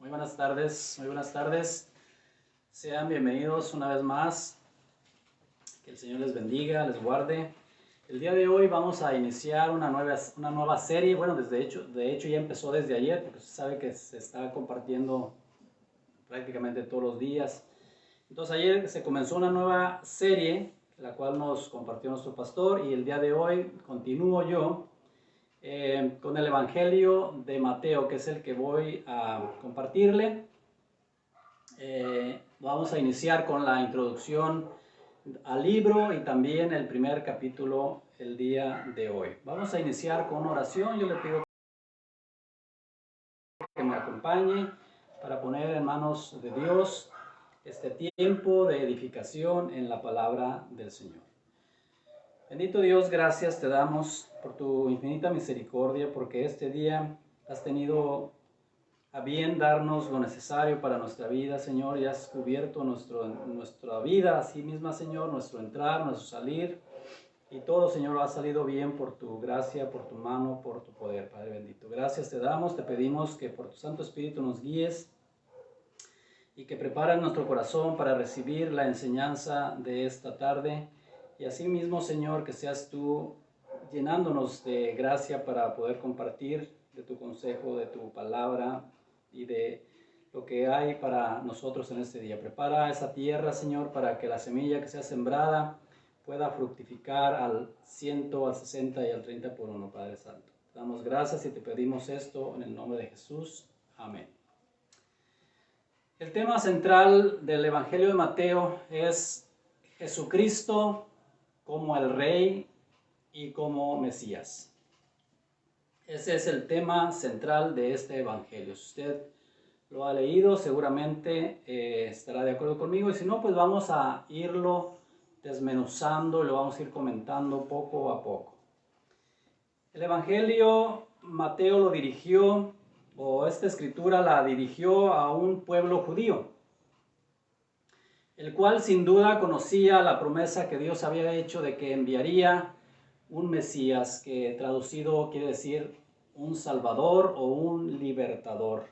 Muy buenas tardes, muy buenas tardes. Sean bienvenidos una vez más. Que el Señor les bendiga, les guarde. El día de hoy vamos a iniciar una nueva serie. Bueno, de hecho ya empezó desde ayer, porque se sabe que se está compartiendo prácticamente todos los días. Entonces ayer se comenzó una nueva serie, la cual nos compartió nuestro pastor, y el día de hoy continúo yo con el Evangelio de Mateo, que es el que voy a compartirle. Vamos a iniciar con la introducción al libro y también el primer capítulo el día de hoy. Vamos a iniciar con oración. Yo le pido que me acompañe para poner en manos de Dios este tiempo de edificación en la palabra del Señor. Bendito Dios, gracias te damos por tu infinita misericordia, porque este día has tenido a bien darnos lo necesario para nuestra vida, Señor, y has cubierto nuestra vida, así misma, Señor, nuestro entrar, nuestro salir, y todo, Señor, ha salido bien por tu gracia, por tu mano, por tu poder, Padre bendito. Gracias te damos, te pedimos que por tu Santo Espíritu nos guíes y que prepares nuestro corazón para recibir la enseñanza de esta tarde, y así mismo, Señor, que seas tú llenándonos de gracia para poder compartir de tu consejo, de tu palabra y de lo que hay para nosotros en este día. Prepara esa tierra, Señor, para que la semilla que sea sembrada pueda fructificar al 100, al 60 y al 30 por uno, Padre Santo. Te damos gracias y te pedimos esto en el nombre de Jesús. Amén. El tema central del Evangelio de Mateo es Jesucristo como el Rey y como Mesías. Ese es el tema central de este Evangelio. Si usted lo ha leído, seguramente estará de acuerdo conmigo, y si no, pues vamos a irlo desmenuzando y lo vamos a ir comentando poco a poco. El Evangelio Mateo lo dirigió, o esta escritura la dirigió a un pueblo judío, el cual sin duda conocía la promesa que Dios había hecho de que enviaría un Mesías, que traducido quiere decir un Salvador o un Libertador.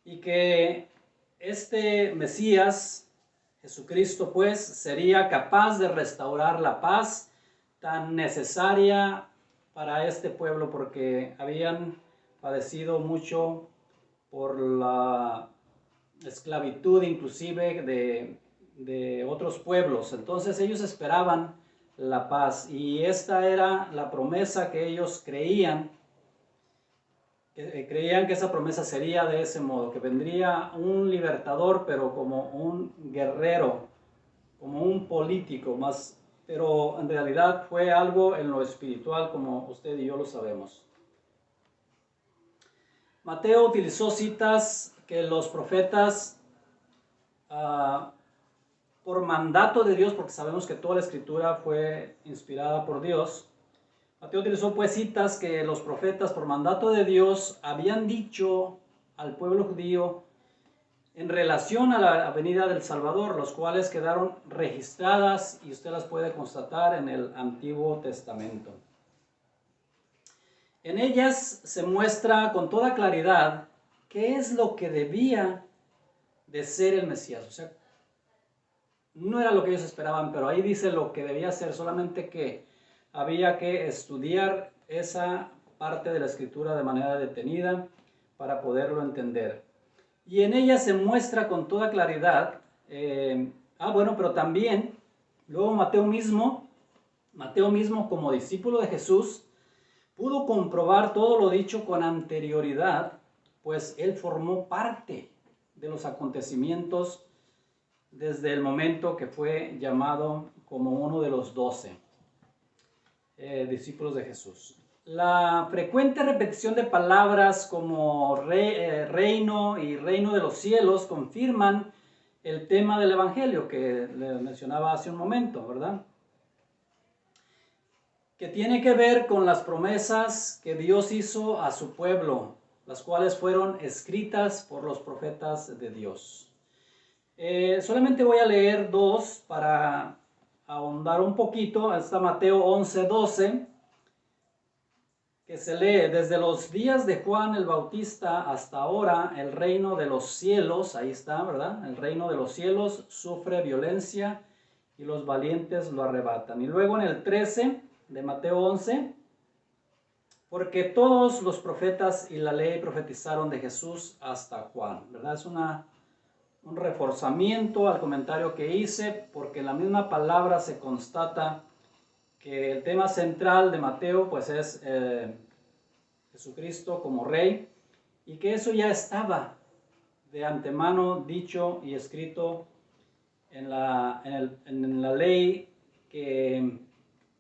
Y que este Mesías, Jesucristo, pues, sería capaz de restaurar la paz tan necesaria para este pueblo, porque habían padecido mucho por la esclavitud inclusive de otros pueblos. Entonces ellos esperaban la paz, y esta era la promesa que ellos creían que esa promesa sería de ese modo, que vendría un libertador, pero como un guerrero, como un político más, pero en realidad fue algo en lo espiritual, como usted y yo lo sabemos. Mateo utilizó citas que los profetas, por mandato de Dios, porque sabemos que toda la escritura fue inspirada por Dios. Mateo utilizó pues citas que los profetas por mandato de Dios habían dicho al pueblo judío en relación a la venida del Salvador, los cuales quedaron registradas y usted las puede constatar en el Antiguo Testamento. En ellas se muestra con toda claridad qué es lo que debía de ser el Mesías. O sea, no era lo que ellos esperaban, pero ahí dice lo que debía ser, solamente que había que estudiar esa parte de la escritura de manera detenida para poderlo entender. Y en ella se muestra con toda claridad, pero también, luego Mateo mismo como discípulo de Jesús, pudo comprobar todo lo dicho con anterioridad, pues él formó parte de los acontecimientos desde el momento que fue llamado como uno de los 12 discípulos de Jesús. La frecuente repetición de palabras como reino y reino de los cielos confirman el tema del Evangelio que le mencionaba hace un momento, ¿verdad? Que tiene que ver con las promesas que Dios hizo a su pueblo, las cuales fueron escritas por los profetas de Dios. Solamente voy a leer dos para ahondar un poquito. Está Mateo 11:12. que se lee: desde los días de Juan el Bautista hasta ahora, el reino de los cielos, ahí está, ¿verdad? El reino de los cielos sufre violencia y los valientes lo arrebatan. Y luego en el 13 de Mateo 11, porque todos los profetas y la ley profetizaron de Jesús hasta Juan, ¿verdad? Es un reforzamiento al comentario que hice, porque en la misma palabra se constata que el tema central de Mateo pues es Jesucristo como Rey, y que eso ya estaba de antemano dicho y escrito en la ley, en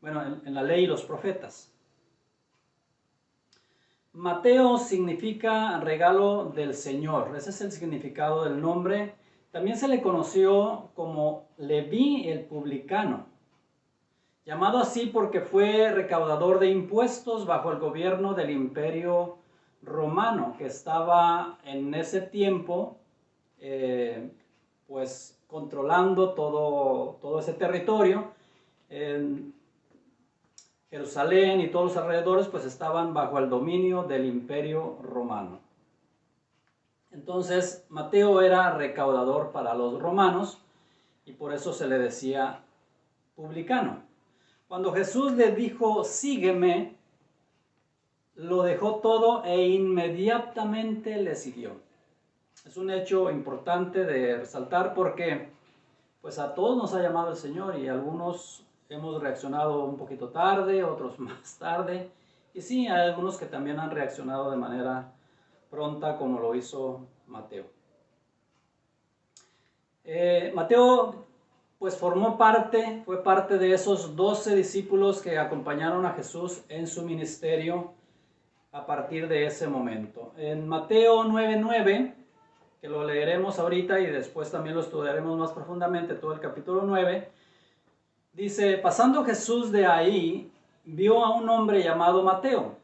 la ley y los profetas. Mateo significa regalo del Señor, ese es el significado del nombre. También se le conoció como Leví el publicano, llamado así porque fue recaudador de impuestos bajo el gobierno del Imperio Romano, que estaba en ese tiempo pues controlando todo ese territorio. Jerusalén y todos los alrededores pues estaban bajo el dominio del Imperio Romano. Entonces Mateo era recaudador para los romanos y por eso se le decía publicano. Cuando Jesús le dijo sígueme, lo dejó todo e inmediatamente le siguió. Es un hecho importante de resaltar porque pues a todos nos ha llamado el Señor, y algunos hemos reaccionado un poquito tarde, otros más tarde, y sí, hay algunos que también han reaccionado de manera pronta, como lo hizo Mateo. Mateo pues fue parte de esos 12 discípulos que acompañaron a Jesús en su ministerio a partir de ese momento. En Mateo 9:9, que lo leeremos ahorita y después también lo estudiaremos más profundamente, todo el capítulo 9, dice: pasando Jesús de ahí, vio a un hombre llamado Mateo,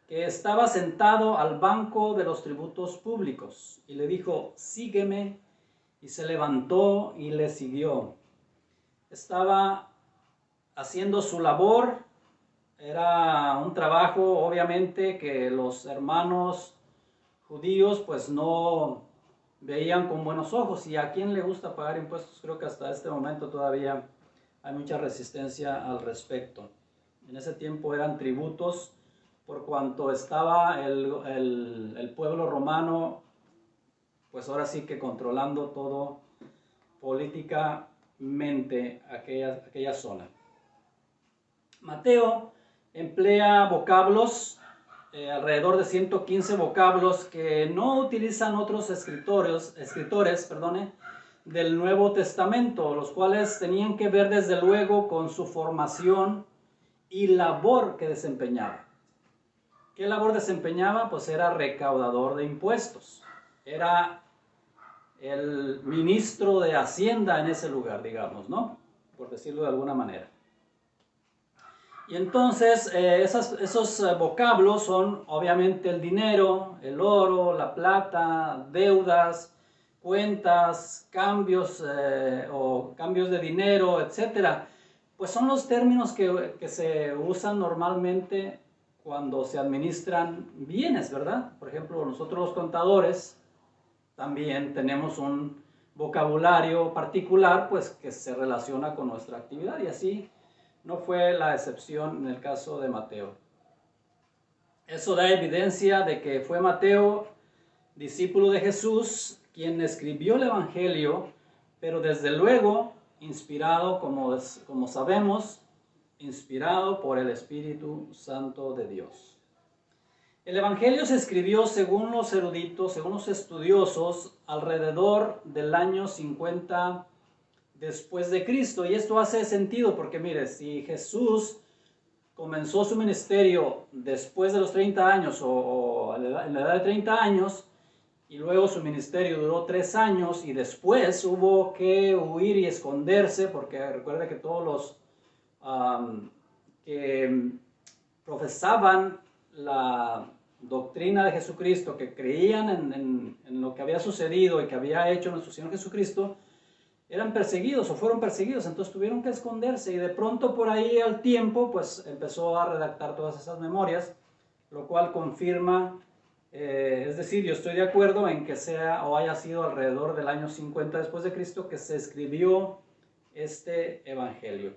que estaba sentado al banco de los tributos públicos, y le dijo: sígueme, y se levantó y le siguió. Estaba haciendo su labor, era un trabajo obviamente que los hermanos judíos pues no veían con buenos ojos, y a quien le gusta pagar impuestos. Creo que hasta este momento todavía hay mucha resistencia al respecto. En ese tiempo eran tributos, por cuanto estaba el pueblo romano, pues ahora sí que controlando todo políticamente aquella zona. Mateo emplea vocablos, alrededor de 115 vocablos que no utilizan otros escritores, del Nuevo Testamento, los cuales tenían que ver desde luego con su formación y labor que desempeñaba. ¿Qué labor desempeñaba? Pues era recaudador de impuestos, era el ministro de Hacienda en ese lugar, digamos, ¿no? Por decirlo de alguna manera. Y entonces esos vocablos son obviamente el dinero, el oro, la plata, deudas, cuentas, cambios de dinero, etc. Pues son los términos que se usan normalmente cuando se administran bienes, ¿verdad? Por ejemplo, nosotros los contadores también tenemos un vocabulario particular pues que se relaciona con nuestra actividad, y así no fue la excepción en el caso de Mateo. Eso da evidencia de que fue Mateo, discípulo de Jesús, quien escribió el Evangelio, pero desde luego inspirado, como sabemos, inspirado por el Espíritu Santo de Dios. El Evangelio se escribió, según los eruditos, según los estudiosos, alrededor del año 50 después de Cristo. Y esto hace sentido porque, mire, si Jesús comenzó su ministerio después de los 30 años o en la edad de 30 años, y luego su ministerio duró 3 años, y después hubo que huir y esconderse, porque recuerde que todos los que profesaban la doctrina de Jesucristo, que creían en lo que había sucedido y que había hecho nuestro Señor Jesucristo, eran perseguidos o fueron perseguidos, entonces tuvieron que esconderse, y de pronto por ahí al tiempo pues empezó a redactar todas esas memorias, lo cual confirma, es decir, yo estoy de acuerdo en que sea o haya sido alrededor del año 50 después de Cristo que se escribió este evangelio.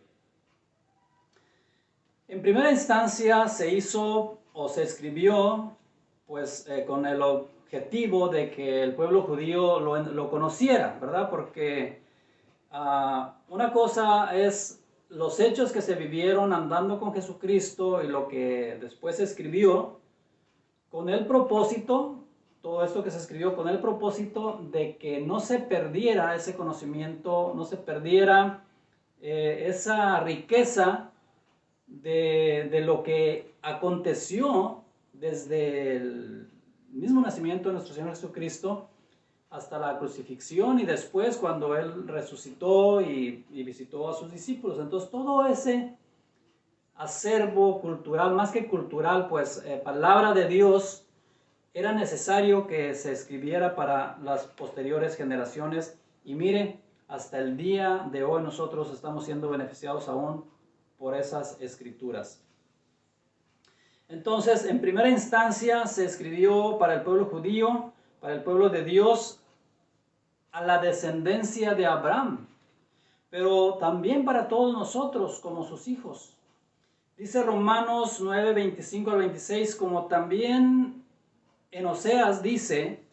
En primera instancia se hizo o se escribió pues con el objetivo de que el pueblo judío lo conociera, ¿verdad? Porque una cosa es los hechos que se vivieron andando con Jesucristo y lo que después se escribió con el propósito, todo esto que se escribió con el propósito de que no se perdiera ese conocimiento, no se perdiera esa riqueza de lo que aconteció desde el mismo nacimiento de nuestro Señor Jesucristo hasta la crucifixión y después cuando Él resucitó y visitó a sus discípulos. Entonces todo ese acervo cultural, más que cultural, pues palabra de Dios, era necesario que se escribiera para las posteriores generaciones. Y mire, hasta el día de hoy nosotros estamos siendo beneficiados aún por esas escrituras. Entonces, en primera instancia se escribió para el pueblo judío, para el pueblo de Dios, a la descendencia de Abraham, pero también para todos nosotros como sus hijos. Dice Romanos 9, 25 al 26, como también en Oseas dice,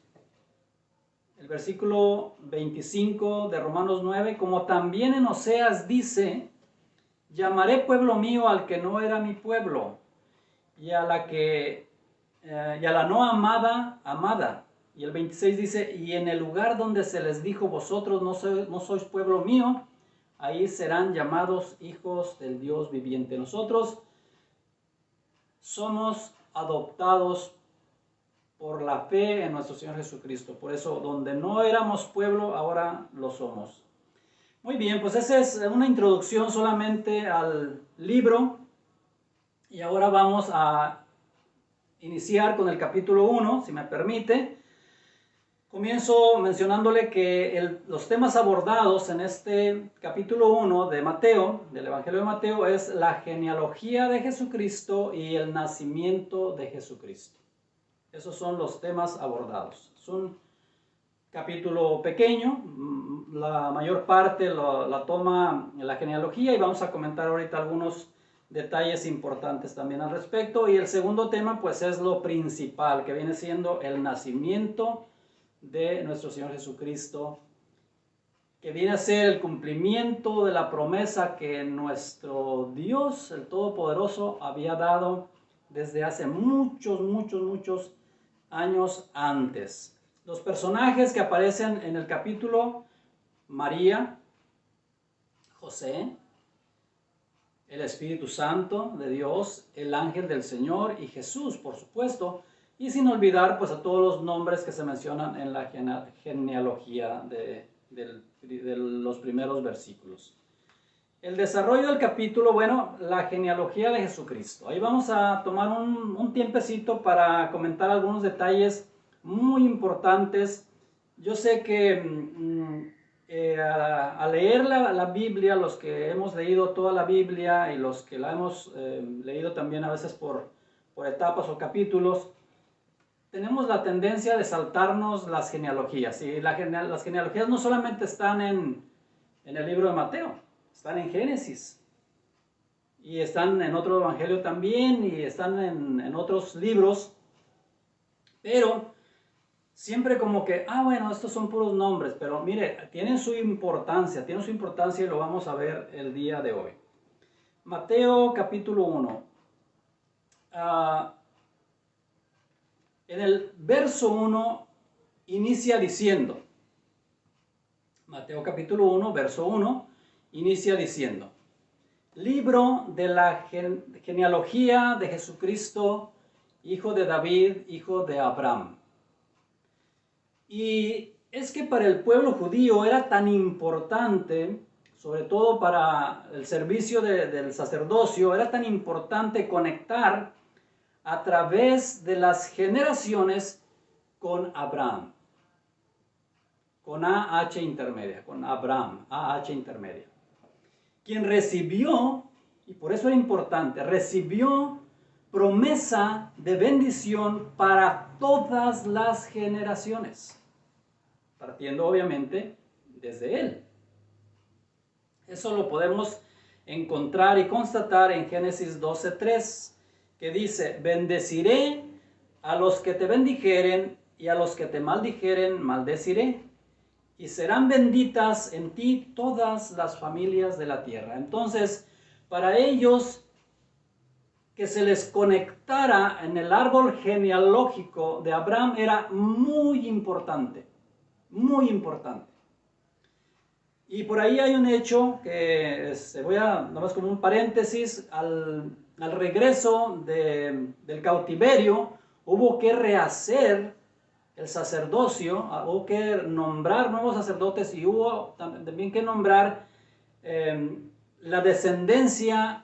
el versículo 25 de Romanos 9, como también en Oseas dice, llamaré pueblo mío al que no era mi pueblo, y a la no amada, amada. Y el 26 dice, y en el lugar donde se les dijo, vosotros no sois pueblo mío, ahí serán llamados hijos del Dios viviente. Nosotros somos adoptados por la fe en nuestro Señor Jesucristo. Por eso, donde no éramos pueblo, ahora lo somos. Muy bien, pues esa es una introducción solamente al libro. Y ahora vamos a iniciar con el capítulo 1, si me permite. Comienzo mencionándole que los temas abordados en este capítulo 1 de Mateo, del Evangelio de Mateo, es la genealogía de Jesucristo y el nacimiento de Jesucristo. Esos son los temas abordados. Es un capítulo pequeño, la mayor parte la toma la genealogía y vamos a comentar ahorita algunos detalles importantes también al respecto. Y el segundo tema pues es lo principal, que viene siendo el nacimiento de nuestro Señor Jesucristo, que viene a ser el cumplimiento de la promesa que nuestro Dios, el Todopoderoso, había dado desde hace muchos años antes. Los personajes que aparecen en el capítulo: María, José, el Espíritu Santo de Dios, el ángel del Señor y Jesús, por supuesto, y sin olvidar pues a todos los nombres que se mencionan en la genealogía de los primeros versículos. El desarrollo del capítulo, bueno, la genealogía de Jesucristo. Ahí vamos a tomar un tiempecito para comentar algunos detalles muy importantes. Yo sé que al leer la Biblia, los que hemos leído toda la Biblia y los que la hemos leído también a veces por etapas o capítulos, tenemos la tendencia de saltarnos las genealogías. Y las genealogías no solamente están en el libro de Mateo, están en Génesis. Y están en otro evangelio también, y están en otros libros. Pero siempre como que, bueno, estos son puros nombres. Pero mire, tienen su importancia y lo vamos a ver el día de hoy. Mateo capítulo 1. En el verso 1 inicia diciendo, Mateo capítulo 1, verso 1, inicia diciendo, libro de la genealogía de Jesucristo, hijo de David, hijo de Abraham. Y es que para el pueblo judío era tan importante, sobre todo para el servicio del sacerdocio, era tan importante conectar a través de las generaciones con Abraham, con AH intermedia, con Abraham, AH intermedia, quien recibió, y por eso era importante, recibió promesa de bendición para todas las generaciones, partiendo obviamente desde él. Eso lo podemos encontrar y constatar en Génesis 12:3, que dice: bendeciré a los que te bendijeren y a los que te maldijeren maldeciré, y serán benditas en ti todas las familias de la tierra. Entonces, para ellos, que se les conectara en el árbol genealógico de Abraham era muy importante, muy importante. Y por ahí hay un hecho que voy a, nada más como un paréntesis, al regreso del cautiverio hubo que rehacer el sacerdocio, hubo que nombrar nuevos sacerdotes y hubo también que nombrar la descendencia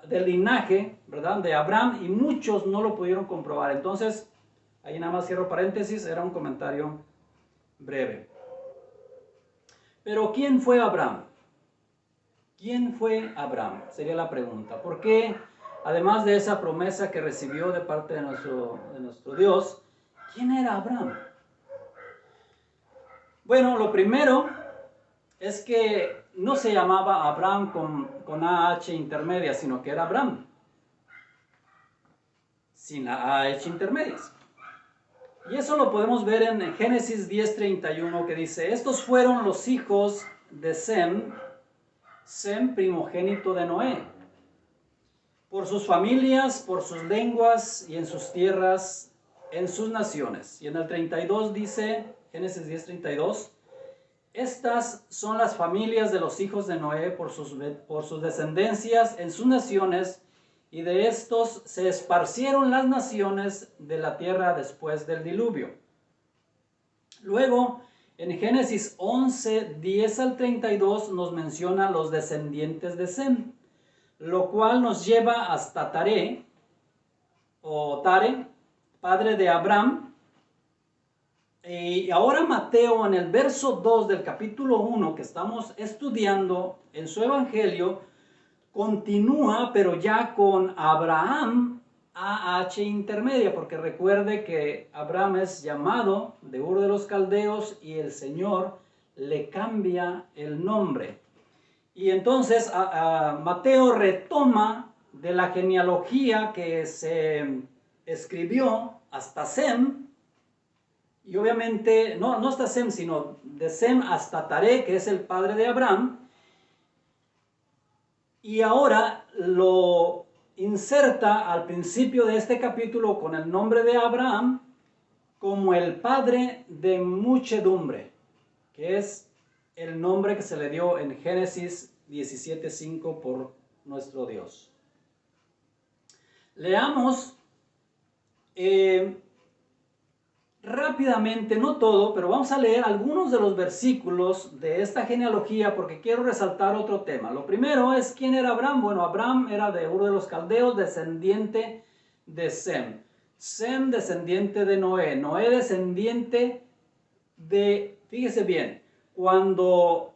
del linaje, ¿verdad?, de Abraham, y muchos no lo pudieron comprobar. Entonces, ahí nada más cierro paréntesis, era un comentario breve. Pero ¿quién fue Abraham? ¿Quién fue Abraham? Sería la pregunta. ¿Por qué, además de esa promesa que recibió de parte de nuestro Dios, quién era Abraham? Bueno, lo primero es que no se llamaba Abraham con AH intermedia, sino que era Abraham, sin AH intermedias. Y eso lo podemos ver en Génesis 10:31, que dice: estos fueron los hijos de Sem, primogénito de Noé, por sus familias, por sus lenguas y en sus tierras, en sus naciones. Y en el 32 dice, Génesis 10:32, estas son las familias de los hijos de Noé por sus descendencias en sus naciones, y de estos se esparcieron las naciones de la tierra después del diluvio. Luego, en Génesis 11:10 al 32 nos menciona los descendientes de Sem, lo cual nos lleva hasta Tare, padre de Abraham. Y ahora Mateo, en el verso 2 del capítulo 1 que estamos estudiando en su evangelio, continúa, pero ya con Abraham, AH intermedia, porque recuerde que Abraham es llamado de Ur de los Caldeos y el Señor le cambia el nombre. Y entonces Mateo retoma de la genealogía que se escribió hasta Sem, y obviamente, no hasta Sem, sino de Sem hasta Tare, que es el padre de Abraham, y ahora lo inserta al principio de este capítulo con el nombre de Abraham como el padre de muchedumbre, que es el nombre que se le dio en Génesis 17:5 por nuestro Dios. Leamos rápidamente, no todo, pero vamos a leer algunos de los versículos de esta genealogía porque quiero resaltar otro tema. Lo primero es, ¿quién era Abraham? Bueno, Abraham era de Ur de los Caldeos, descendiente de Sem. Sem, descendiente de Noé. Noé, descendiente de, fíjese bien, cuando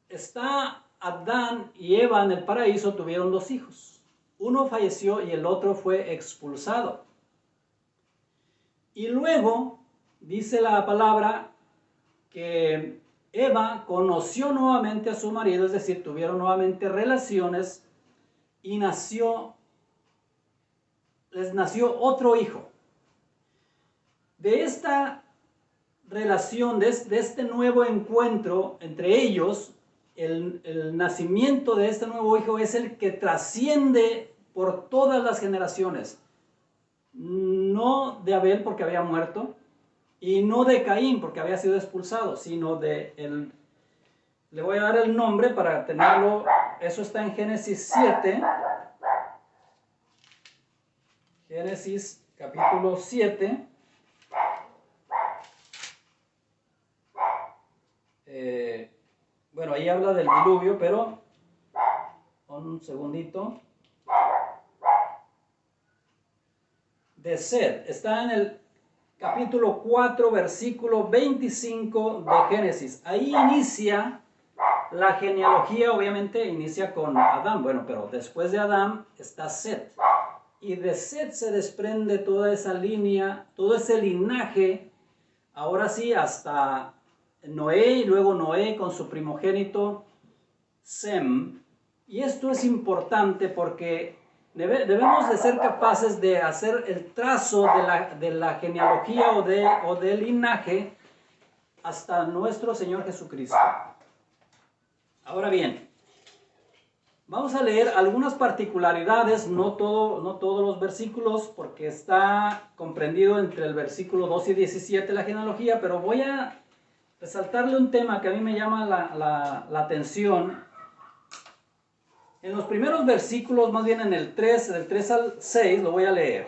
está Adán y Eva en el paraíso, tuvieron dos hijos. Uno falleció y el otro fue expulsado. Y luego dice la palabra que Eva conoció nuevamente a su marido, es decir, tuvieron nuevamente relaciones y les nació otro hijo. De esta relación, de este nuevo encuentro entre ellos, el nacimiento de este nuevo hijo es el que trasciende por todas las generaciones. No de Abel porque había muerto, y no de Caín porque había sido expulsado, sino le voy a dar el nombre para tenerlo. Eso está en Génesis 7, Génesis capítulo 7. Bueno, ahí habla del diluvio, pero un segundito. De Sed, está en el capítulo 4, versículo 25 de Génesis. Ahí inicia La genealogía obviamente inicia con Adán, bueno, pero después de Adán está Set. Y de Set se desprende toda esa línea, todo ese linaje, ahora sí, hasta Noé, y luego Noé con su primogénito Sem. Y esto es importante porque debemos de ser capaces de hacer el trazo de la genealogía o del linaje hasta nuestro Señor Jesucristo. Ahora bien, vamos a leer algunas particularidades, no todos los versículos, porque está comprendido entre el versículo 2 y 17 la genealogía, pero voy a resaltarle un tema que a mí me llama la atención. En los primeros versículos, más bien en el 3, del 3 al 6, lo voy a leer.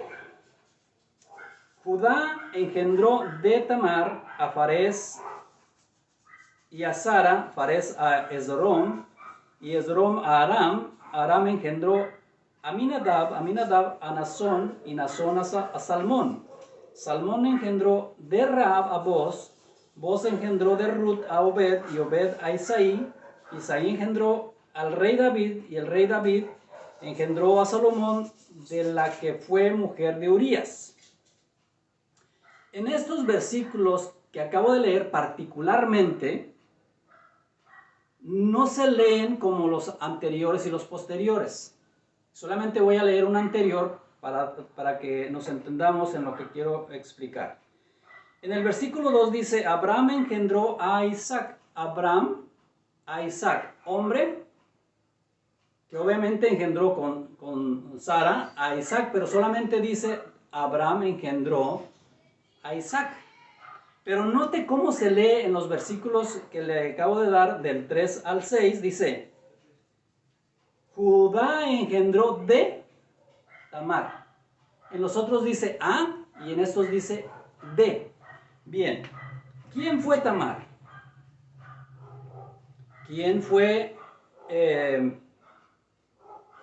Judá engendró de Tamar a Farés y a Sara, Farés a Esrom, y Esrom a Aram. Aram engendró a Aminadab a Nazón, y Nazón a Salmón. Salmón engendró de Raab a Boz, Boz engendró de Ruth a Obed, y Obed a Isaí. Isaí engendró al rey David, y el rey David engendró a Salomón, de la que fue mujer de Urías. En estos versículos que acabo de leer particularmente, no se leen como los anteriores y los posteriores. Solamente voy a leer un anterior para que nos entendamos en lo que quiero explicar. En el versículo 2 dice, Abraham engendró a Isaac. Abraham a Isaac, hombre, que obviamente engendró con Sara a Isaac, pero solamente dice, Abraham engendró a Isaac. Pero note cómo se lee en los versículos que le acabo de dar, del 3 al 6, dice, Judá engendró de Tamar. En los otros dice a, y en estos dice de. Bien, ¿quién fue Tamar? ¿Quién fue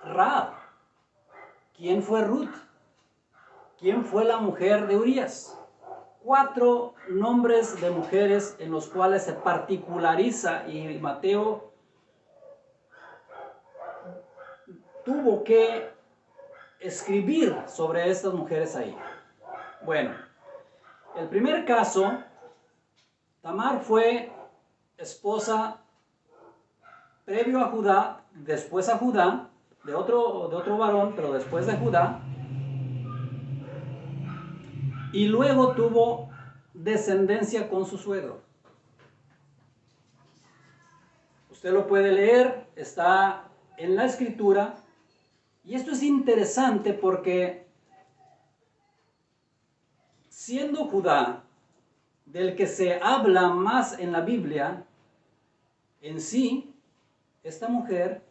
Raab? ¿Quién fue Ruth? ¿Quién fue la mujer de Urías? 4 nombres de mujeres en los cuales se particulariza, y Mateo tuvo que escribir sobre estas mujeres ahí. Bueno, el primer caso, Tamar fue esposa previo a Judá, después a Judá, de otro varón, pero después de Judá. Y luego tuvo descendencia con su suegro. Usted lo puede leer, está en la escritura. Y esto es interesante porque siendo Judá del que se habla más en la Biblia, en sí, esta mujer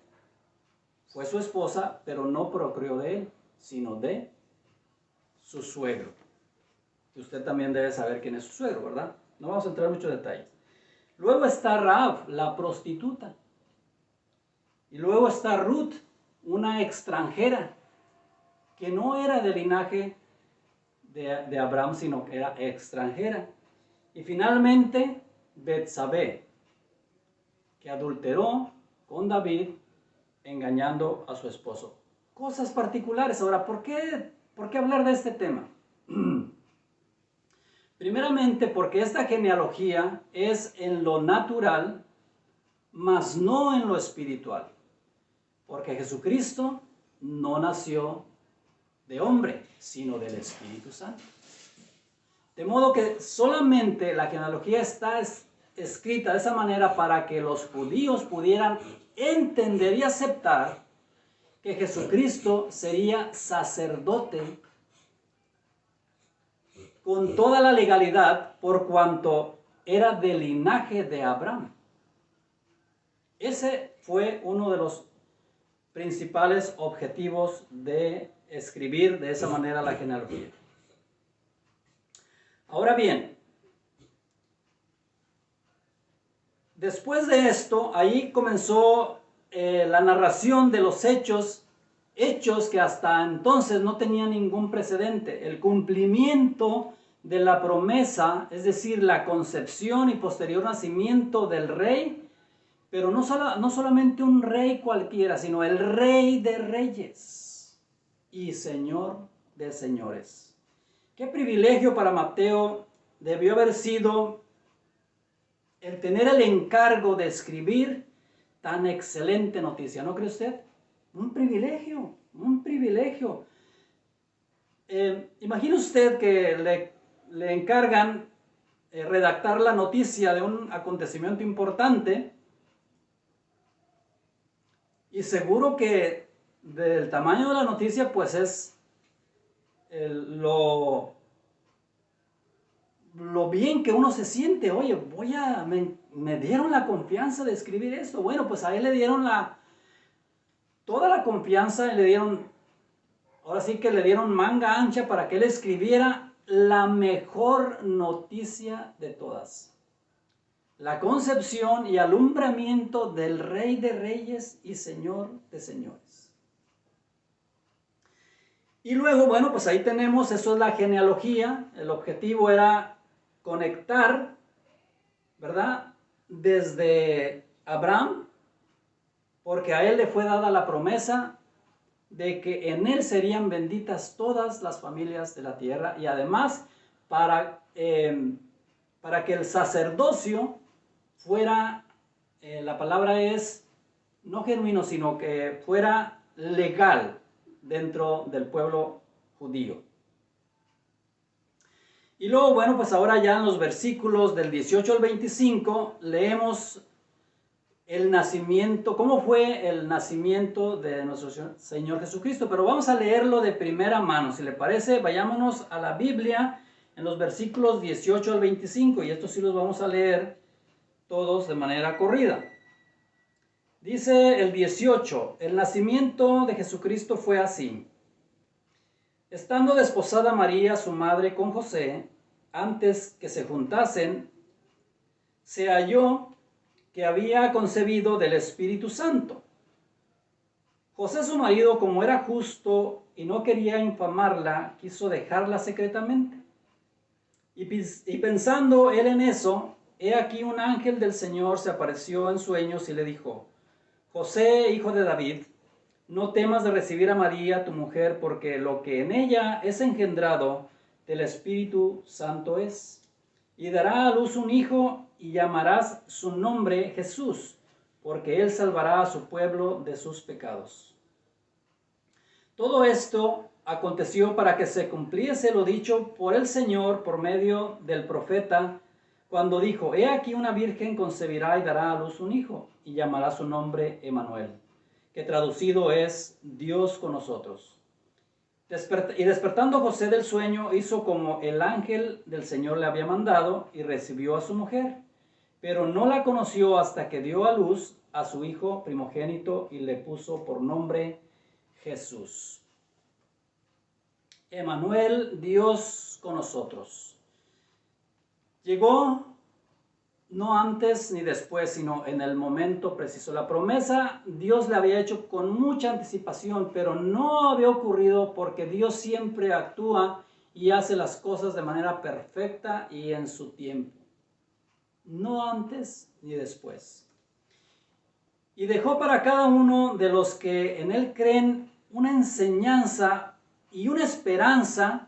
fue su esposa, pero no procreó de él, sino de su suegro. Y usted también debe saber quién es su suegro, ¿verdad? No vamos a entrar en muchos detalles. Luego está Raab, la prostituta. Y luego está Ruth, una extranjera, que no era del linaje de Abraham, sino que era extranjera. Y finalmente, Betsabé, que adulteró con David, engañando a su esposo. Cosas particulares. Ahora, ¿por qué hablar de este tema? Primeramente, porque esta genealogía es en lo natural, mas no en lo espiritual. Porque Jesucristo no nació de hombre, sino del Espíritu Santo. De modo que solamente la genealogía está escrita de esa manera para que los judíos pudieran entender y aceptar que Jesucristo sería sacerdote con toda la legalidad por cuanto era del linaje de Abraham. Ese fue uno de los principales objetivos de escribir de esa manera la genealogía. Ahora bien, después de esto, ahí comenzó la narración de los hechos que hasta entonces no tenían ningún precedente. El cumplimiento de la promesa, es decir, la concepción y posterior nacimiento del rey, pero no solamente un rey cualquiera, sino el Rey de Reyes y Señor de Señores. Qué privilegio para Mateo debió haber sido el tener el encargo de escribir tan excelente noticia, ¿no cree usted? Un privilegio, un privilegio. Imagine usted que le encargan redactar la noticia de un acontecimiento importante y seguro que del tamaño de la noticia pues es lo bien que uno se siente. Oye, me dieron la confianza de escribir esto. Bueno, pues a él le dieron toda la confianza, ahora sí que le dieron manga ancha para que él escribiera la mejor noticia de todas. La concepción y alumbramiento del Rey de Reyes y Señor de Señores. Y luego, bueno, pues ahí tenemos, eso es la genealogía. El objetivo era conectar, ¿verdad? Desde Abraham, porque a él le fue dada la promesa de que en él serían benditas todas las familias de la tierra, y además para que el sacerdocio fuera, la palabra es no genuino, sino que fuera legal dentro del pueblo judío. Y luego, bueno, pues ahora ya en los versículos del 18 al 25 leemos el nacimiento, cómo fue el nacimiento de nuestro Señor Jesucristo, pero vamos a leerlo de primera mano. Si le parece, vayámonos a la Biblia en los versículos 18 al 25, y estos sí los vamos a leer todos de manera corrida. Dice el 18, el nacimiento de Jesucristo fue así. Estando desposada María, su madre, con José, antes que se juntasen, se halló que había concebido del Espíritu Santo. José, su marido, como era justo y no quería infamarla, quiso dejarla secretamente. Y pensando él en eso, he aquí un ángel del Señor se apareció en sueños y le dijo: José, hijo de David, no temas de recibir a María, tu mujer, porque lo que en ella es engendrado del Espíritu Santo es. Y dará a luz un hijo, y llamarás su nombre Jesús, porque él salvará a su pueblo de sus pecados. Todo esto aconteció para que se cumpliese lo dicho por el Señor por medio del profeta, cuando dijo: He aquí una virgen concebirá y dará a luz un hijo, y llamará su nombre Emmanuel, que traducido es Dios con nosotros. Y despertando José del sueño, hizo como el ángel del Señor le había mandado, y recibió a su mujer, pero no la conoció hasta que dio a luz a su hijo primogénito y le puso por nombre Jesús. Emmanuel, Dios con nosotros. Llegó no antes ni después, sino en el momento preciso. La promesa Dios le había hecho con mucha anticipación, pero no había ocurrido porque Dios siempre actúa y hace las cosas de manera perfecta y en su tiempo. No antes ni después. Y dejó para cada uno de los que en él creen una enseñanza y una esperanza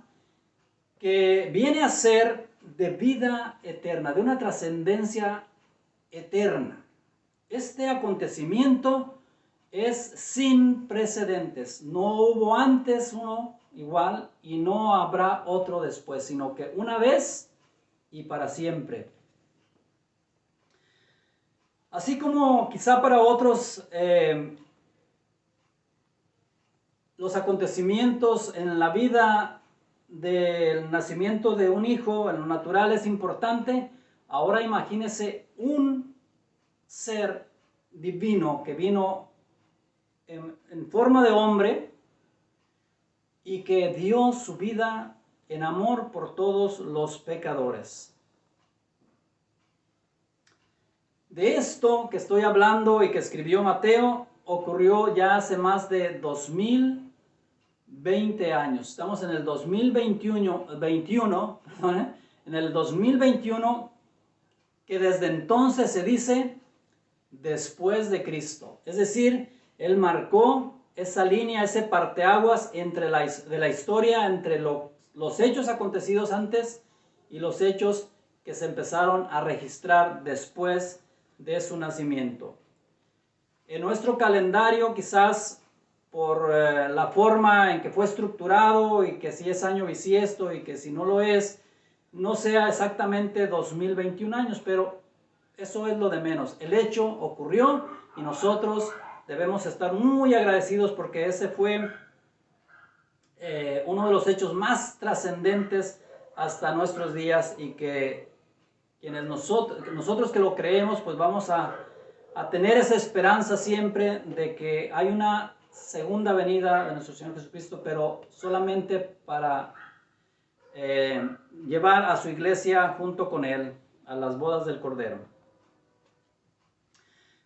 que viene a ser de vida eterna, de una trascendencia eterna. Este acontecimiento es sin precedentes. No hubo antes uno igual y no habrá otro después, sino que una vez y para siempre. Así como quizá para otros los acontecimientos en la vida del nacimiento de un hijo en lo natural es importante, ahora imagínese un ser divino que vino en forma de hombre y que dio su vida en amor por todos los pecadores. De esto que estoy hablando y que escribió Mateo ocurrió ya hace más de 2020 años. Estamos en el 2021, en el 2021, que desde entonces se dice después de Cristo. Es decir, Él marcó esa línea, ese parteaguas de la historia, entre los hechos acontecidos antes y los hechos que se empezaron a registrar después de su nacimiento. En nuestro calendario, quizás por la forma en que fue estructurado, y que si es año bisiesto y que si no lo es, no sea exactamente 2021 años, pero eso es lo de menos. El hecho ocurrió y nosotros debemos estar muy agradecidos porque ese fue uno de los hechos más trascendentes hasta nuestros días, y que nosotros que lo creemos, pues vamos a tener esa esperanza siempre de que hay una segunda venida de nuestro Señor Jesucristo, pero solamente para llevar a su iglesia junto con Él a las bodas del Cordero.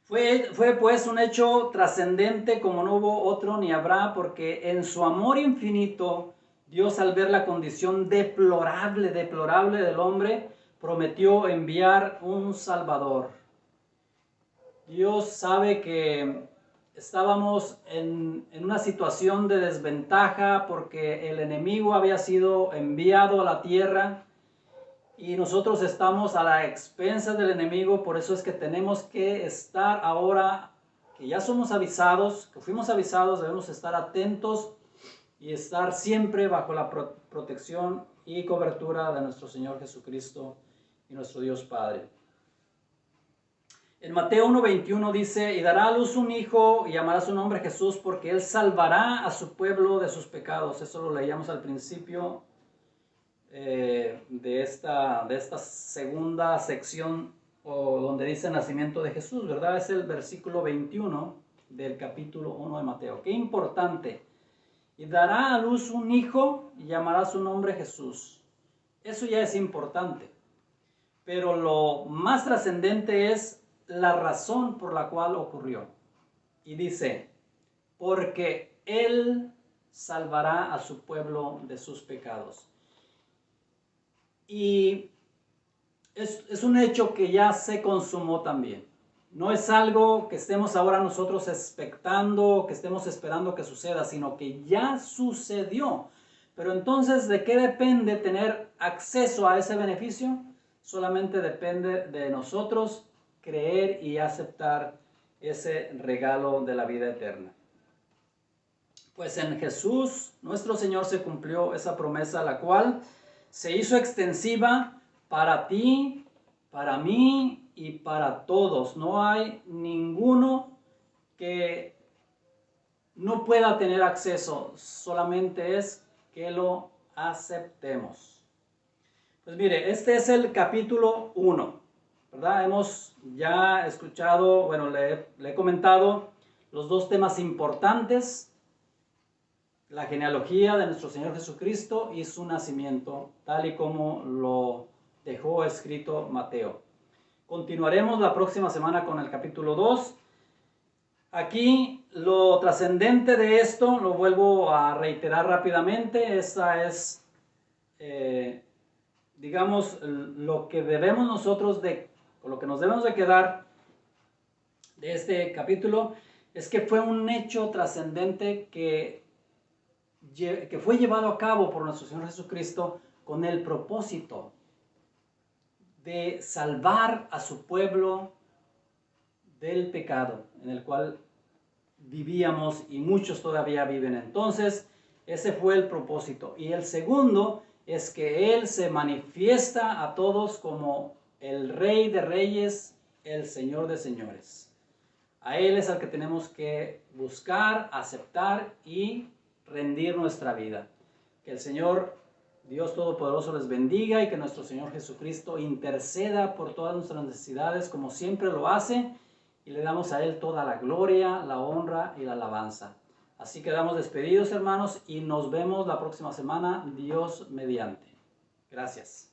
Fue pues un hecho trascendente como no hubo otro ni habrá, porque en su amor infinito, Dios, al ver la condición deplorable del hombre, prometió enviar un Salvador. Dios sabe que estábamos en una situación de desventaja porque el enemigo había sido enviado a la tierra y nosotros estamos a la expensa del enemigo. Por eso es que tenemos que estar ahora, que ya somos avisados, que fuimos avisados, debemos estar atentos y estar siempre bajo la protección y cobertura de nuestro Señor Jesucristo y nuestro Dios Padre. En Mateo 1:21 dice: y dará a luz un hijo y llamará su nombre Jesús, porque él salvará a su pueblo de sus pecados. Eso lo leíamos al principio de esta segunda sección, o donde dice nacimiento de Jesús, ¿verdad? Es el versículo 21 del capítulo 1 de Mateo. Qué importante. Y dará a luz un hijo y llamará su nombre Jesús. Eso ya es importante. Pero lo más trascendente es la razón por la cual ocurrió. Y dice: porque Él salvará a su pueblo de sus pecados. Y es un hecho que ya se consumó también. No es algo que estemos ahora nosotros expectando, que estemos esperando que suceda, sino que ya sucedió. Pero entonces, ¿de qué depende tener acceso a ese beneficio? Solamente depende de nosotros creer y aceptar ese regalo de la vida eterna. Pues en Jesús, nuestro Señor, se cumplió esa promesa, la cual se hizo extensiva para ti, para mí y para todos. No hay ninguno que no pueda tener acceso, solamente es que lo aceptemos. Pues mire, este es el capítulo 1, ¿verdad? Hemos ya escuchado, bueno, le he comentado los dos temas importantes: la genealogía de nuestro Señor Jesucristo y su nacimiento, tal y como lo dejó escrito Mateo. Continuaremos la próxima semana con el capítulo 2. Aquí lo trascendente de esto, lo vuelvo a reiterar rápidamente, esta es, digamos, lo que debemos nosotros con lo que nos debemos de quedar de este capítulo, es que fue un hecho trascendente que fue llevado a cabo por nuestro Señor Jesucristo con el propósito de salvar a su pueblo del pecado en el cual vivíamos y muchos todavía viven. Entonces, ese fue el propósito. Y el segundo es que Él se manifiesta a todos como el Rey de Reyes, el Señor de Señores. A Él es al que tenemos que buscar, aceptar y rendir nuestra vida. Que el Señor Dios Todopoderoso les bendiga y que nuestro Señor Jesucristo interceda por todas nuestras necesidades como siempre lo hace, y le damos a Él toda la gloria, la honra y la alabanza. Así quedamos despedidos, hermanos, y nos vemos la próxima semana, Dios mediante. Gracias.